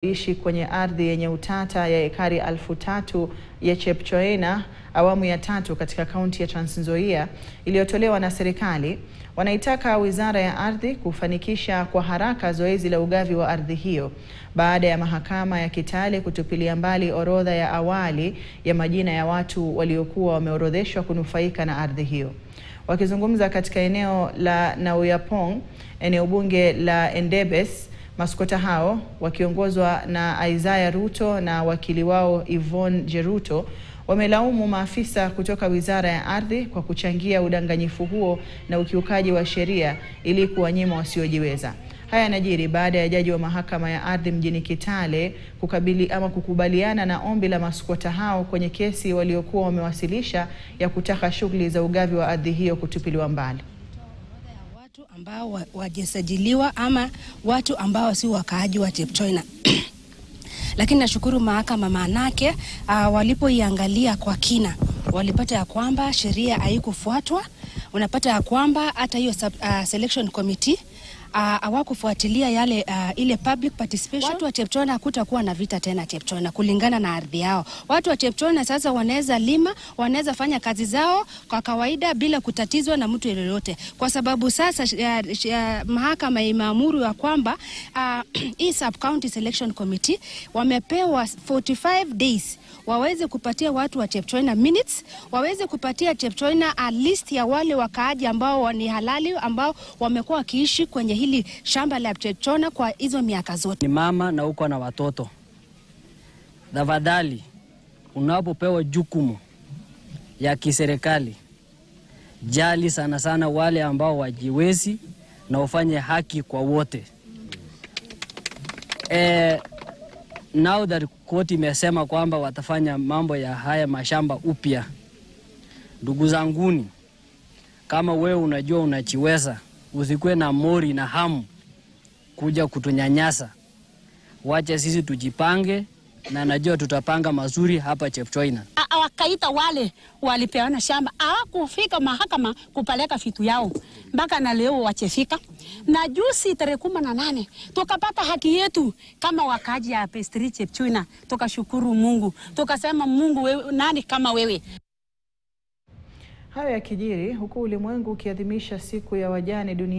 ishi kwenye ardhi yenye utata ya ekari 3,000 ya Chepchoina awamu ya 3 katika kaunti ya Trans Nzoia iliyotolewa na serikali. Wanaitaka Wizara ya Ardhi kufanikisha kwa haraka zoezi la ugavi wa ardhi hiyo baada ya mahakama ya Kitale kutupilia mbali orodha ya awali ya majina ya watu waliokuwa wameorodheshwa kunufaika na ardhi hiyo. Wakizungumza katika eneo la Nauyapong, eneo bunge la Endebess, maskota hao wakiongozwa na Isaiah Ruto na wakili wao Yvonne Jeruto wamelaumu maafisa kutoka Wizara ya Ardhi kwa kuchangia udanganyifu huo na ukiukaji wa sheria ili kuwanyima wasiojiweza. Haya yanajiri baada ya jaji wa mahakama ya ardhi mjini Kitale kukubaliana na ombi la maskota hao kwenye kesi waliokuwa wamewasilisha ya kutaka shughuli za ugavi wa ardhi hiyo kutupiliwa mbali. Watu ambao wajisajiliwa ama watu ambao si wakaaji wa Chepchoina. Lakini nashukuru mahakama manake walipoiangalia kwa kina walipata ya kwamba sheria haikufuatwa. Unapata ya kwamba hata hiyo selection committee hawakufuatilia yale ile public participation. Watu wa Chepchoina hakutakuwa na vita tena Chepchoina kulingana na ardhi yao. Watu wa Chepchoina sasa wanaweza lima, wanaweza fanya kazi zao kwa kawaida bila kutatizwa na mtu yeyote. Kwa sababu sasa mahakama imeamuru ya kwamba hii sub county selection committee wamepewa 45 days waweze kupatia watu wa Chepchoina minutes, waweze kupatia Chepchoina a list ya wale wakaaji ambao ni halali ambao wamekuwa wakiishi kwenye hili shamba la Chepchoina kwa hizo miaka zote. Ni mama na uko na watoto. Tafadhali unapopewa jukumu ya kiserikali, jali sana sana wale ambao wajiwezi na ufanye haki kwa wote. Now that court imesema kwamba watafanya mambo ya haya mashamba upya. Ndugu zanguni, kama wewe unajua unachiweza, usikue na mori na hamu kuja kutunyanyasa. Wacha sisi tujipange na najua tutapanga mazuri hapa Chepchoina. Wakaita wale walipeana shamba, hawakufika mahakama kupeleka vitu yao. Mpaka na leo wachefika. Na juzi tarehe 18 tukapata haki yetu kama wakaji ya Pestri Chepchoina. Tukashukuru Mungu. Tukasema Mungu wewe, nani kama wewe. Hayo yakijiri huku ulimwengu ukiadhimisha siku ya wajane duniani.